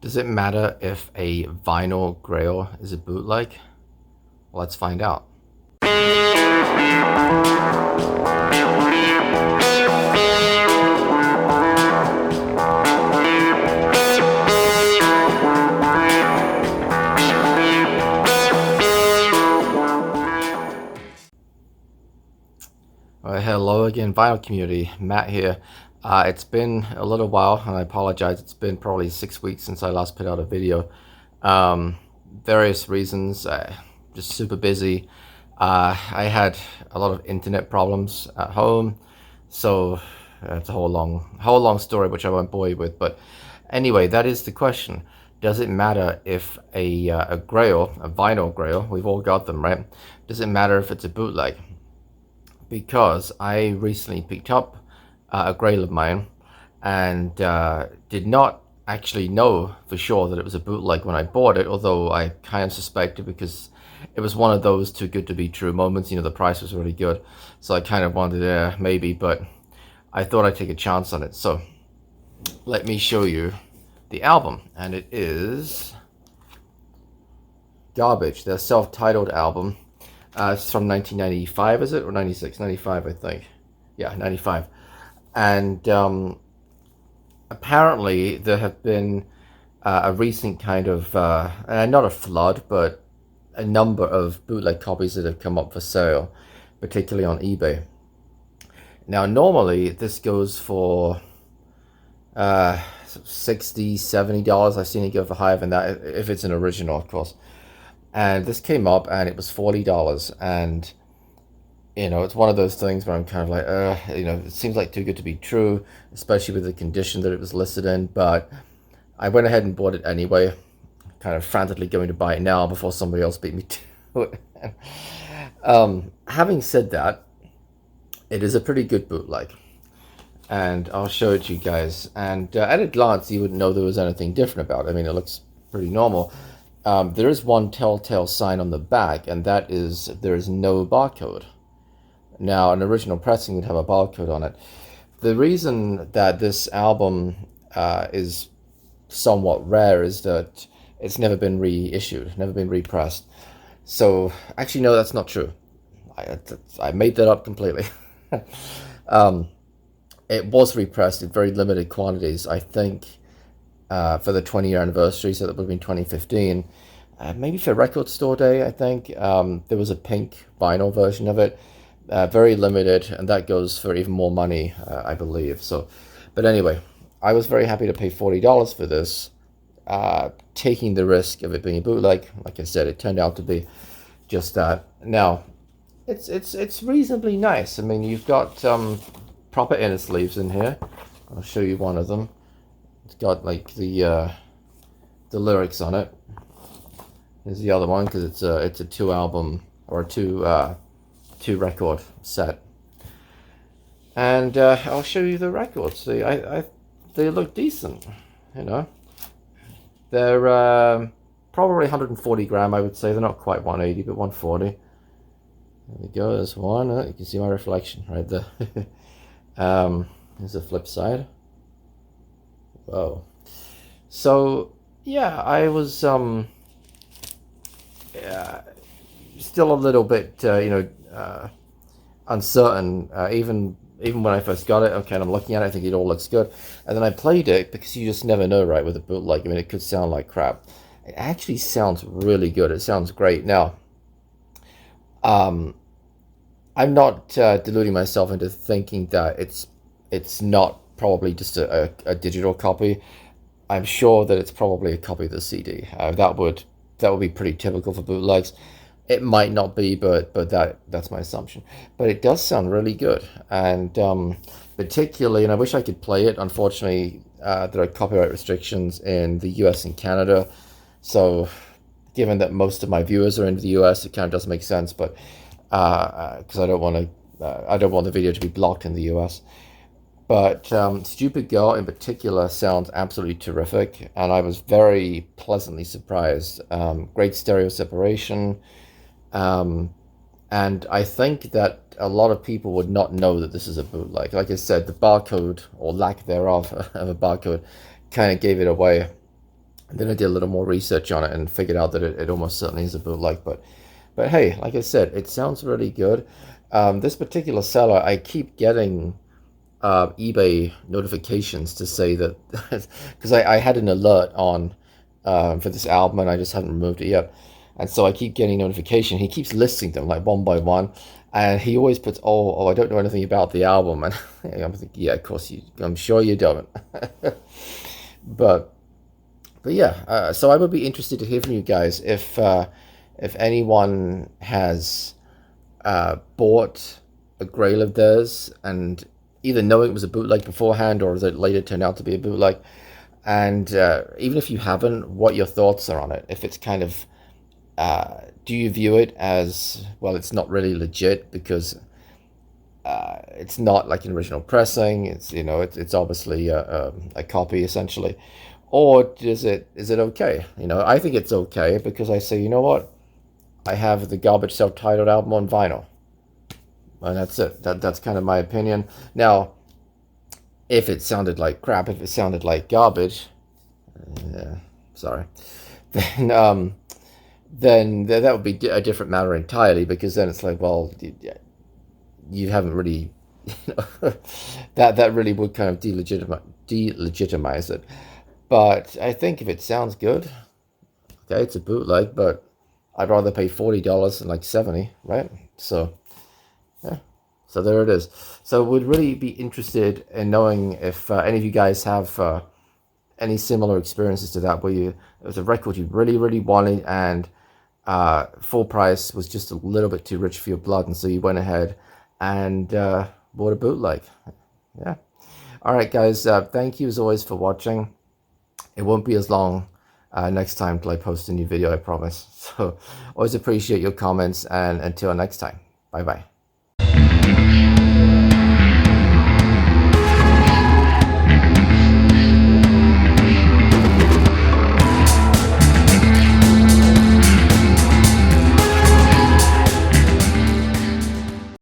Does it matter if a vinyl grail is a bootleg? Let's find out. Hello again, vinyl community. Matt here. It's been a little while, and I apologize. It's been probably 6 weeks since I last put out a video. Various reasons, just super busy. I had a lot of internet problems at home, so it's a whole long story, which I won't bore you with. But anyway, that is the question. Does it matter if a grail, a vinyl grail, we've all got them, right? Does it matter if it's a bootleg? Because I recently picked up a grail of mine and did not actually know for sure that it was a bootleg when I bought it, although I kind of suspected because it was one of those too good to be true moments. You know, the price was really good, so I kind of wanted maybe, but I thought I'd take a chance on it. So let me show you the album, and it is Garbage, their self-titled album. It's from 1995, is it? Or 96? 95, I think. Yeah, 95. And apparently there have been a recent kind of, not a flood, but a number of bootleg copies that have come up for sale, particularly on eBay. Now, normally this goes for $60, $70. I've seen it go for higher than that, if it's an original, of course. And this came up and it was $40, and you know, it's one of those things where I'm kind of like, you know, it seems like too good to be true, especially with the condition that it was listed in. But I went ahead and bought it anyway, kind of frantically going to buy it now before somebody else beat me to it. Having said that, it is a pretty good bootleg, and I'll show it to you guys. And at a glance, you wouldn't know there was anything different about it. I mean, it looks pretty normal. There is one telltale sign on the back, and that is there is no barcode. Now, an original pressing would have a barcode on it. The reason that this album is somewhat rare is that it's never been reissued, never been repressed. So, actually, no, that's not true. I made that up completely. It was repressed in very limited quantities, I think. For the 20-year anniversary, so that would have been 2015. Maybe for Record Store Day, I think. There was a pink vinyl version of it. Very limited, and that goes for even more money, I believe. So, but anyway, I was very happy to pay $40 for this, taking the risk of it being a bootleg. Like I said, it turned out to be just that. Now, it's reasonably nice. I mean, you've got proper inner sleeves in here. I'll show you one of them. It's got like the lyrics on it. Here's the other one, because it's a 2-album or a two record set. And I'll show you the records. See, they look decent. You know, they're probably 140 gram. I would say they're not quite 180, but 140. There we go. There's one. You can see my reflection right there. Here's the flip side. Whoa. So yeah, I was still a little bit uncertain, even when I first got it. Okay, and I'm looking at it, I think it all looks good, and then I played it, because you just never know, right, with a bootleg. I mean, it could sound like crap. It actually sounds really good. It sounds great. Now, I'm not deluding myself into thinking that it's not probably just a digital copy. I'm sure that it's probably a copy of the CD. That would be pretty typical for bootlegs. It might not be, but that's my assumption. But it does sound really good, and particularly, and I wish I could play it. Unfortunately, there are copyright restrictions in the US and Canada. So, given that most of my viewers are in the US, it kind of doesn't make sense. But because I don't want the video to be blocked in the US. But Stupid Girl in particular sounds absolutely terrific, and I was very pleasantly surprised. Great stereo separation, and I think that a lot of people would not know that this is a bootleg. Like I said, the barcode, or lack thereof of a barcode, kind of gave it away. And then I did a little more research on it and figured out that it almost certainly is a bootleg. But hey, like I said, it sounds really good. This particular seller, I keep getting eBay notifications to say that because I had an alert on for this album and I just haven't removed it yet, and so I keep getting notification. He keeps listing them like one by one, and he always puts, "Oh, I don't know anything about the album," and I'm thinking, "Yeah, of course you. I'm sure you don't." but but yeah, so I would be interested to hear from you guys if anyone has bought a Grail of theirs and either knowing it was a bootleg beforehand or that it later turned out to be a bootleg. And even if you haven't, what your thoughts are on it. If it's kind of, do you view it as, well, it's not really legit because it's not like an original pressing. It's, you know, it's obviously a copy essentially. Or is it okay? You know, I think it's okay because I say, you know what? I have the Garbage self-titled album on vinyl. And that's it. That's kind of my opinion. Now, if it sounded like crap, if it sounded like garbage, sorry, then that would be a different matter entirely. Because then it's like, well, you haven't really, you know, that really would kind of delegitimize it. But I think if it sounds good, okay, it's a bootleg, but I'd rather pay $40 than like 70, right? So yeah, so there it is. So would really be interested in knowing if any of you guys have any similar experiences to that, where it was a record you really wanted and full price was just a little bit too rich for your blood, and so you went ahead and bought a bootleg. Yeah. All right, guys. Thank you as always for watching. It won't be as long next time till I post a new video, I promise. So always appreciate your comments, and until next time, bye bye.